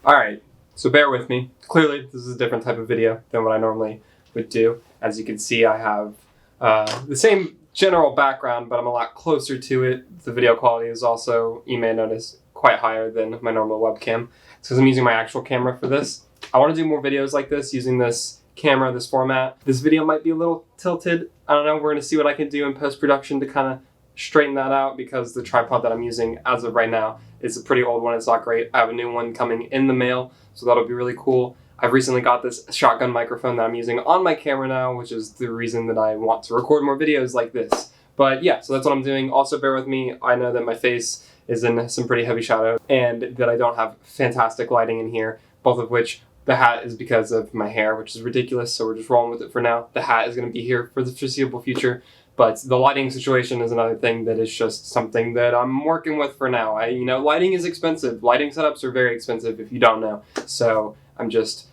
Alright, so bear with me. Clearly, this is a different type of video than what I normally would do. As you can see, I have the same general background, but I'm a lot closer to it. The video quality is also, you may notice, quite higher than my normal webcam. It's because I'm using my actual camera for this. I want to do more videos like this using this camera, this format. This video might be a little tilted. I don't know, we're going to see what I can do in post-production to kind of straighten that out, because the tripod that I'm using as of right now is a pretty old one. It's not great. I have a new one coming in the mail, so that'll be really cool. I've recently got this shotgun microphone that I'm using on my camera now, which is the reason that I want to record more videos like this. But yeah, so that's what I'm doing. Also bear with me, I know that my face is in some pretty heavy shadow and that I don't have fantastic lighting in here, both of which the hat is because of my hair, which is ridiculous, so we're just rolling with it for now. The hat is going to be here for the foreseeable future. But the lighting situation is another thing that is just something that I'm working with for now. Lighting is expensive. Lighting setups are very expensive if you don't know. So I'm just,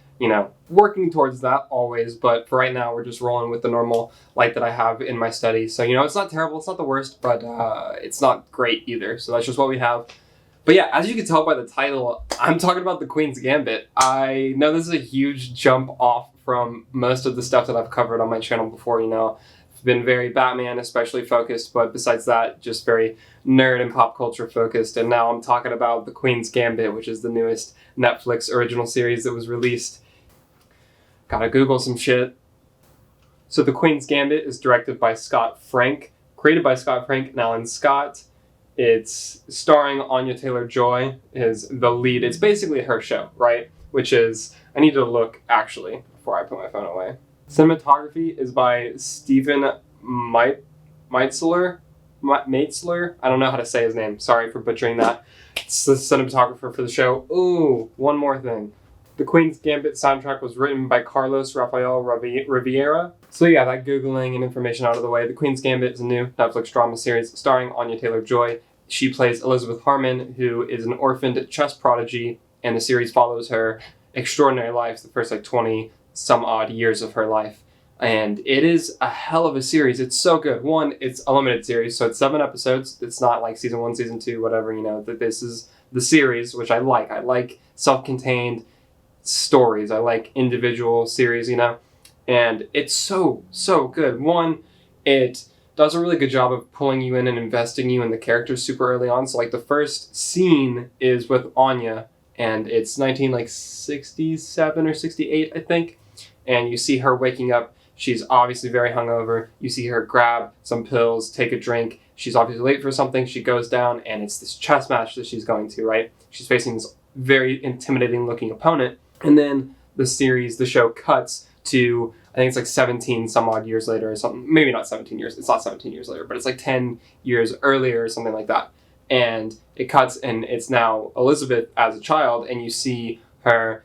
working towards that always. But for right now, we're just rolling with the normal light that I have in my study. So, it's not terrible. It's not the worst, but it's not great either. So that's just what we have. But yeah, as you can tell by the title, I'm talking about the Queen's Gambit. I know this is a huge jump off from most of the stuff that I've covered on my channel before, been very Batman especially focused, but besides that, just very nerd and pop culture focused. And now I'm talking about The Queen's Gambit, which is the newest Netflix original series that was released. Gotta Google some shit. So The Queen's Gambit is directed by Scott Frank, created by Scott Frank and Alan Scott. It's starring Anya Taylor-Joy is the lead. It's basically her show, right? Which is, I need to look actually before I put my phone away. Cinematography is by Steven Maitzler. I don't know how to say his name. Sorry for butchering that. It's the cinematographer for the show. Ooh, one more thing. The Queen's Gambit soundtrack was written by Carlos Rafael Riviera. So yeah, that Googling and information out of the way. The Queen's Gambit is a new Netflix drama series starring Anya Taylor-Joy. She plays Elizabeth Harmon, who is an orphaned chess prodigy, and the series follows her extraordinary life, the first 20 some odd years of her life. And it is a hell of a series. It's so good. One, it's a limited series, so it's 7 episodes. It's not like season 1, season 2, whatever, that this is the series, which I like. I like self-contained stories. I like individual series, and it's so good. One, it does a really good job of pulling you in and investing you in the characters super early on. So the first scene is with Anya, and it's 1967 or 68, I think. And you see her waking up. She's obviously very hungover. You see her grab some pills, take a drink. She's obviously late for something. She goes down, and it's this chess match that she's going to, right? She's facing this very intimidating looking opponent. And then the show cuts to, I think it's 17 some odd years later or something. Maybe not 17 years. It's not 17 years later, but it's 10 years earlier or something like that. And it cuts, and it's now Elizabeth as a child, and you see her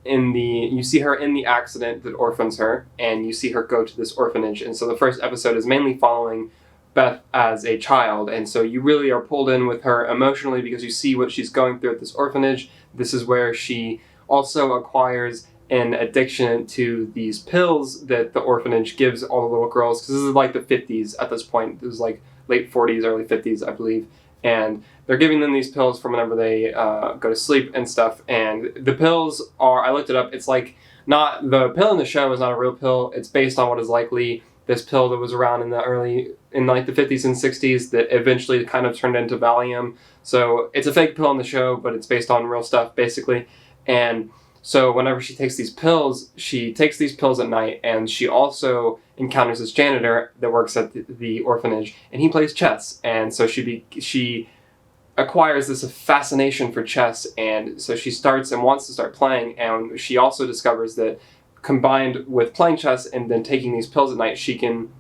in the accident that orphans her, and you see her go to this orphanage. And so the first episode is mainly following Beth as a child, and so you really are pulled in with her emotionally because you see what she's going through at this orphanage. This is where she also acquires an addiction to these pills that the orphanage gives all the little girls, because this is the 50s at this point. This is late 40s, early 50s, I believe. And they're giving them these pills for whenever they go to sleep and stuff. And the pills are, I looked it up, it's not, the pill in the show is not a real pill. It's based on what is likely this pill that was around in the 50s and 60s that eventually kind of turned into Valium. So it's a fake pill in the show, but it's based on real stuff, basically. And so whenever she takes these pills at night, and she also encounters this janitor that works at the orphanage, and he plays chess. And so she acquires this fascination for chess, and so she starts and wants to start playing, and she also discovers that combined with playing chess and then taking these pills at night, she can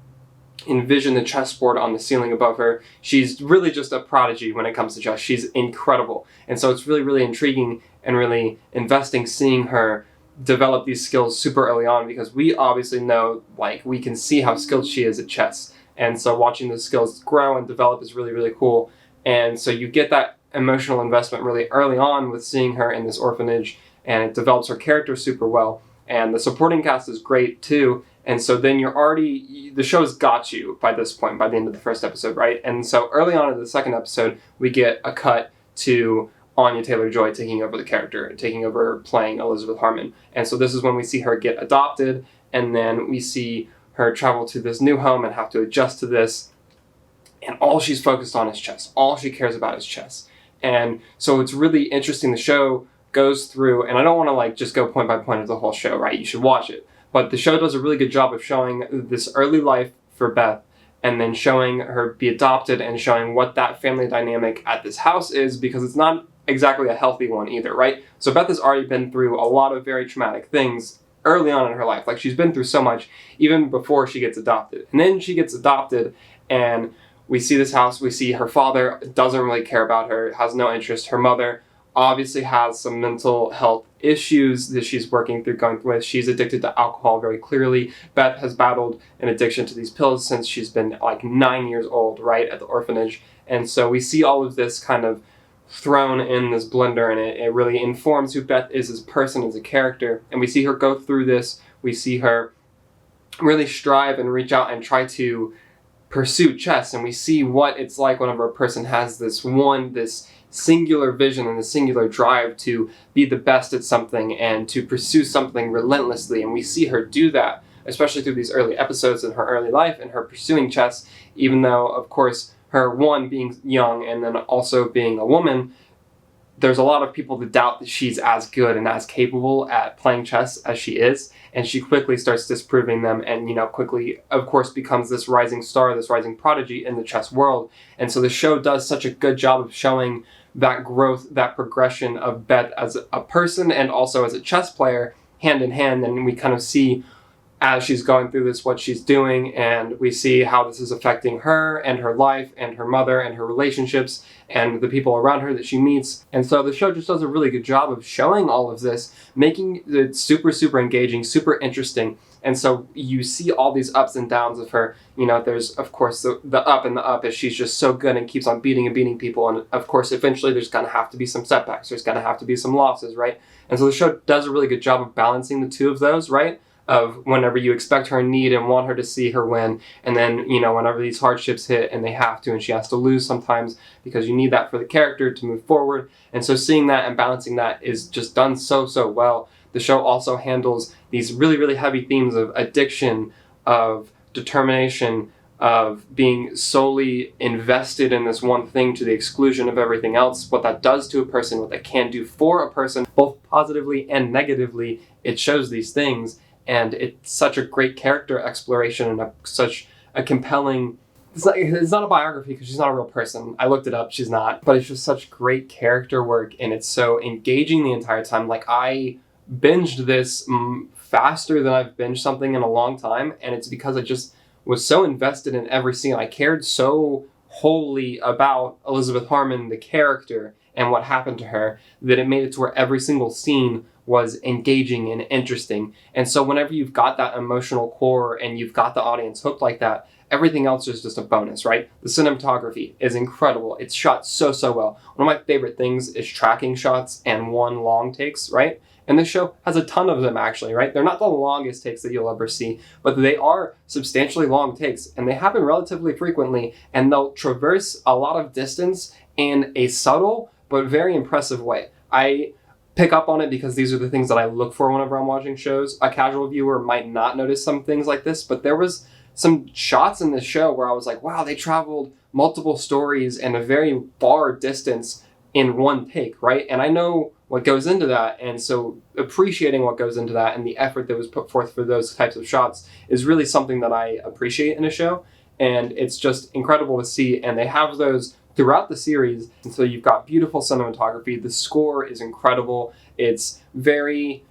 envision the chessboard on the ceiling above her. She's really just a prodigy when it comes to chess. She's incredible. And so it's really, really intriguing and really investing seeing her develop these skills super early on, because we obviously know, we can see how skilled she is at chess. And so watching those skills grow and develop is really, really cool. And so you get that emotional investment really early on with seeing her in this orphanage, and it develops her character super well. And the supporting cast is great too. And so then the show's got you by this point, by the end of the first episode, right? And so early on in the second episode, we get a cut to Anya Taylor-Joy taking over the character, taking over playing Elizabeth Harmon. And so this is when we see her get adopted, and then we see her travel to this new home and have to adjust to this. And all she's focused on is chess. All she cares about is chess. And so it's really interesting. The show goes through, and I don't want to like just go point by point of the whole show, right? You should watch it. But the show does a really good job of showing this early life for Beth, and then showing her be adopted and showing what that family dynamic at this house is, because it's not exactly a healthy one either, right? So Beth has already been through a lot of very traumatic things early on in her life. Like, she's been through so much even before she gets adopted. And then she gets adopted, and we see this house, we see her father doesn't really care about her, has no interest. Her mother obviously has some mental health issues that she's working through, going with. She's addicted to alcohol very clearly. Beth has battled an addiction to these pills since she's been like 9 years old, right, at the orphanage. And so we see all of this kind of thrown in this blender, and it really informs who Beth is as a person, as a character. And we see her go through this. We see her really strive and reach out and try to pursue chess, and we see what it's like whenever a person has this singular vision and the singular drive to be the best at something and to pursue something relentlessly. And we see her do that, especially through these early episodes in her early life and her pursuing chess, even though, of course, her being young and then also being a woman, there's a lot of people that doubt that she's as good and as capable at playing chess as she is, and she quickly starts disproving them, and quickly, of course, becomes this rising star, this rising prodigy in the chess world. And so the show does such a good job of showing that growth, that progression of Beth as a person and also as a chess player, hand in hand. And we kind of see, as she's going through this, what she's doing, and we see how this is affecting her and her life and her mother and her relationships and the people around her that she meets. And so the show just does a really good job of showing all of this, making it super, super engaging, super interesting. And so you see all these ups and downs of her. There's, of course, the up and the up as she's just so good and keeps on beating and beating people. And, of course, eventually there's going to have to be some setbacks. There's going to have to be some losses, right? And so the show does a really good job of balancing the two of those, right? Of whenever you expect her and need and want her to see her win, and then, whenever these hardships hit and they have to, and she has to lose sometimes because you need that for the character to move forward. And so seeing that and balancing that is just done so, so well. The show also handles these really, really heavy themes of addiction, of determination, of being solely invested in this one thing to the exclusion of everything else, what that does to a person, what that can do for a person, both positively and negatively. It shows these things. And it's such a great character exploration and such a compelling... It's not a biography because she's not a real person. I looked it up, she's not. But it's just such great character work, and it's so engaging the entire time. Like, I binged this faster than I've binged something in a long time, and it's because I just was so invested in every scene. I cared so wholly about Elizabeth Harmon, the character, and what happened to her, that it made it to where every single scene was engaging and interesting. And so whenever you've got that emotional core and you've got the audience hooked like that, everything else is just a bonus, right? The cinematography is incredible. It's shot so, so well. One of my favorite things is tracking shots and one long takes, right? And this show has a ton of them, actually, right? They're not the longest takes that you'll ever see, but they are substantially long takes, and they happen relatively frequently, and they'll traverse a lot of distance in a subtle but very impressive way. I pick up on it because these are the things that I look for whenever I'm watching shows. A casual viewer might not notice some things like this, but there was some shots in this show where I was like, wow, they traveled multiple stories and a very far distance in one take, right? And I know what goes into that, and so appreciating what goes into that and the effort that was put forth for those types of shots is really something that I appreciate in a show, and it's just incredible to see. And they have those throughout the series, and so you've got beautiful cinematography. The score is incredible. It's very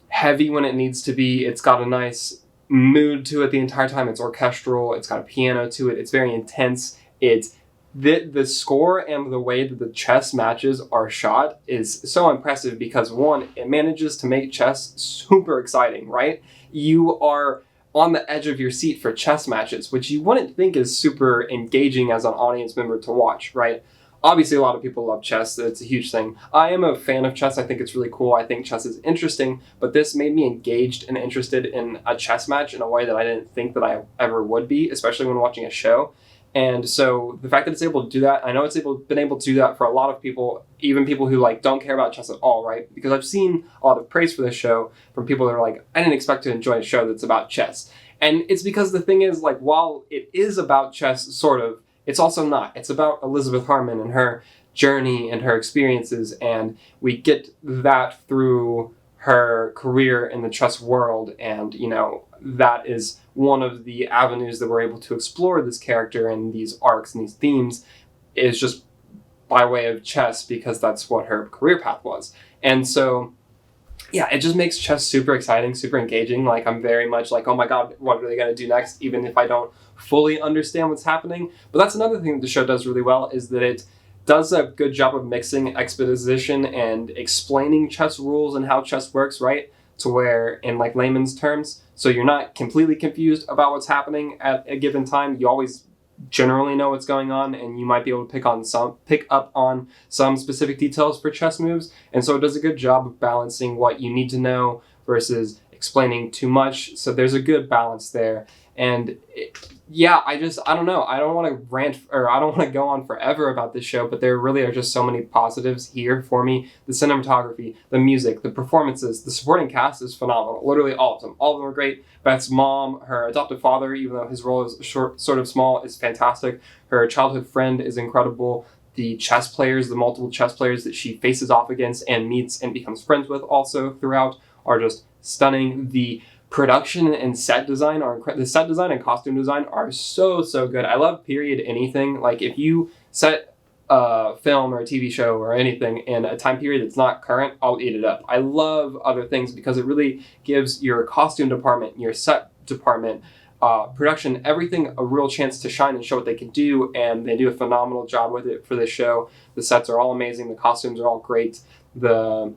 heavy when it needs to be. It's got a nice mood to it the entire time. It's orchestral. It's got a piano to it. It's very intense. It's the score and the way that the chess matches are shot is so impressive because, one, it manages to make chess super exciting, right? You are on the edge of your seat for chess matches, which you wouldn't think is super engaging as an audience member to watch, right? Obviously, a lot of people love chess. It's a huge thing. I am a fan of chess. I think it's really cool. I think chess is interesting, but this made me engaged and interested in a chess match in a way that I didn't think that I ever would be, especially when watching a show. And so the fact that it's able to do that, I know it's been able to do that for a lot of people, even people who like don't care about chess at all, right? Because I've seen a lot of praise for this show from people that are like, I didn't expect to enjoy a show that's about chess. And it's because the thing is, like, while it is about chess, sort of, it's also not. It's about Elizabeth Harmon and her journey and her experiences, and we get that through her career in the chess world, and that is one of the avenues that we're able to explore this character and these arcs and these themes, is just by way of chess, because that's what her career path was. And so yeah, it just makes chess super exciting, super engaging. Like, I'm very much like, oh my god, what are they going to do next, even if I don't fully understand what's happening. But that's another thing that the show does really well, is that it does a good job of mixing exposition and explaining chess rules and how chess works, right? To where, in like layman's terms, so you're not completely confused about what's happening at a given time. You always generally know what's going on, and you might be able to pick up on some specific details for chess moves. And so it does a good job of balancing what you need to know versus explaining too much. So there's a good balance there. And I don't know. I don't want to rant, or I don't want to go on forever about this show, but there really are just so many positives here for me. The cinematography, the music, the performances, the supporting cast is phenomenal. Literally all of them. All of them are great. Beth's mom, her adoptive father, even though his role is sort of small, is fantastic. Her childhood friend is incredible. The chess players, the multiple chess players that she faces off against and meets and becomes friends with also throughout, are just stunning. The production and set design the set design and costume design are so good. I love period anything. Like, if you set a film or a TV show or anything in a time period that's not current, I'll eat it up. I love other things because it really gives your costume department, your set department, production, everything a real chance to shine and show what they can do, and they do a phenomenal job with it for this show. The sets are all amazing, the costumes are all great, the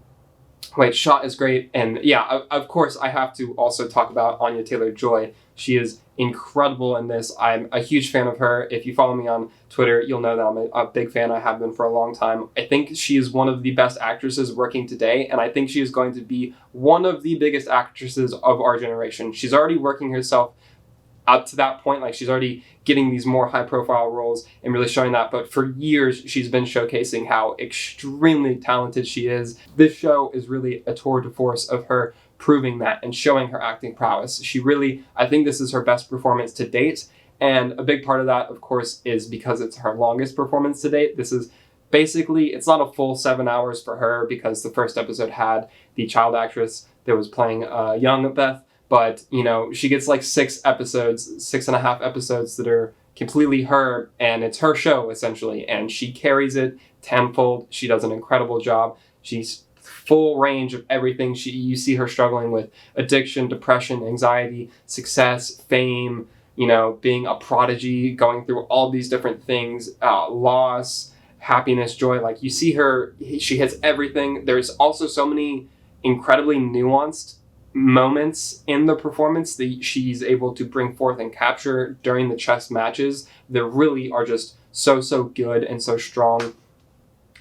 shot is great, and yeah, of course, I have to also talk about Anya Taylor-Joy. She is incredible in this. I'm a huge fan of her. If you follow me on Twitter, you'll know that I'm a big fan. I have been for a long time. I think she is one of the best actresses working today, and I think she is going to be one of the biggest actresses of our generation. She's already working herself up to that point. Like, she's already getting these more high profile roles and really showing that, but for years she's been showcasing how extremely talented she is. This show is really a tour de force of her proving that and showing her acting prowess. I think this is her best performance to date, and a big part of that, of course, is because it's her longest performance to date. This is basically, it's not a full 7 hours for her, because the first episode had the child actress that was playing young Beth. But, she gets like 6.5 episodes that are completely her, and it's her show, essentially. And she carries it tenfold. She does an incredible job. She's full range of everything. You see her struggling with addiction, depression, anxiety, success, fame, being a prodigy, going through all these different things, loss, happiness, joy. Like, you see her, she hits everything. There's also so many incredibly nuanced moments in the performance that she's able to bring forth and capture during the chess matches that really are just so good and so strong.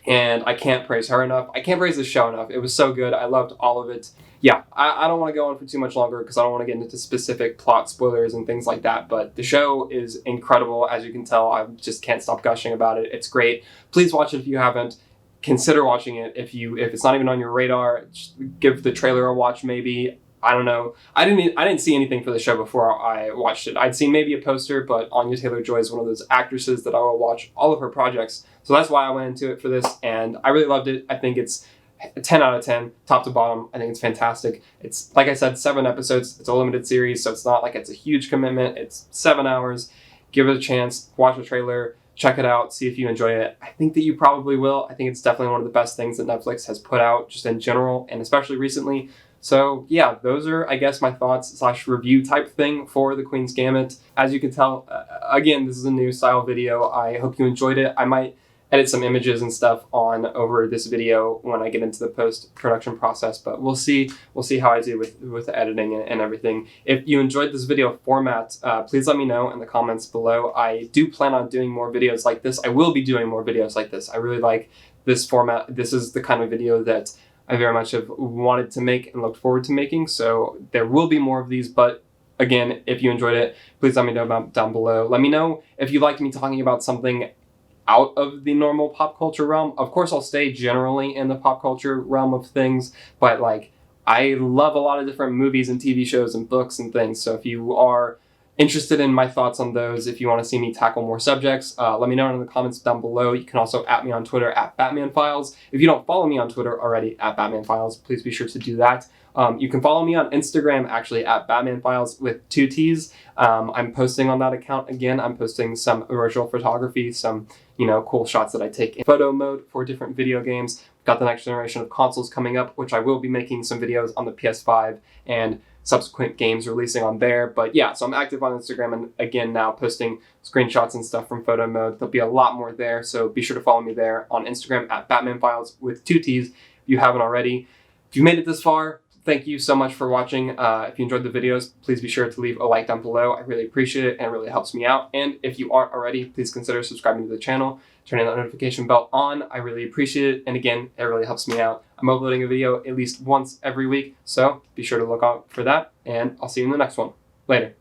And I can't praise her enough. I can't praise the show enough. It was so good. I loved all of it. Yeah, I don't want to go on for too much longer because I don't want to get into specific plot spoilers and things like that. But the show is incredible. As you can tell, I just can't stop gushing about it. It's great. Please watch it if you haven't. Consider watching it. If it's not even on your radar, give the trailer a watch maybe. I don't know. I didn't see anything for the show before I watched it. I'd seen maybe a poster, but Anya Taylor-Joy is one of those actresses that I will watch all of her projects. So that's why I went into it for this, and I really loved it. I think it's a 10 out of 10, top to bottom. I think it's fantastic. It's, like I said, 7 episodes. It's a limited series, so it's not like it's a huge commitment. It's 7 hours. Give it a chance. Watch the trailer. Check it out. See if you enjoy it. I think that you probably will. I think it's definitely one of the best things that Netflix has put out, just in general, and especially recently. So yeah, those are, I guess, my thoughts / review type thing for The Queen's Gambit. As you can tell, again, this is a new style video. I hope you enjoyed it. I might edit some images and stuff on over this video when I get into the post-production process, but we'll see how I do with the editing and everything. If you enjoyed this video format, please let me know in the comments below. I do plan on doing more videos like this. I will be doing more videos like this. I really like this format. This is the kind of video that I very much have wanted to make and looked forward to making, so there will be more of these, but again, if you enjoyed it, please let me know down below. Let me know if you liked me talking about something out of the normal pop culture realm. Of course, I'll stay generally in the pop culture realm of things, but like, I love a lot of different movies and TV shows and books and things. So if you are interested in my thoughts on those, if you want to see me tackle more subjects, let me know in the comments down below. You can also @ me on Twitter @BatmanFiles. If you don't follow me on Twitter already @BatmanFiles, please be sure to do that. You can follow me on Instagram actually @BatmanFiles with 2 T's. I'm posting on that account again. I'm posting some original photography, some cool shots that I take in photo mode for different video games. We've got the next generation of consoles coming up, which I will be making some videos on the PS5 and subsequent games releasing on there. But yeah, so I'm active on Instagram and again now posting screenshots and stuff from photo mode. There'll be a lot more there, so be sure to follow me there on Instagram @BatmanFiles with 2 T's if you haven't already. If you made it this far, thank you so much for watching. If you enjoyed the videos, please be sure to leave a like down below. I really appreciate it and it really helps me out. And if you aren't already, please consider subscribing to the channel, turning that notification bell on. I really appreciate it. And again, it really helps me out. I'm uploading a video at least once every week, so be sure to look out for that. And I'll see you in the next one. Later.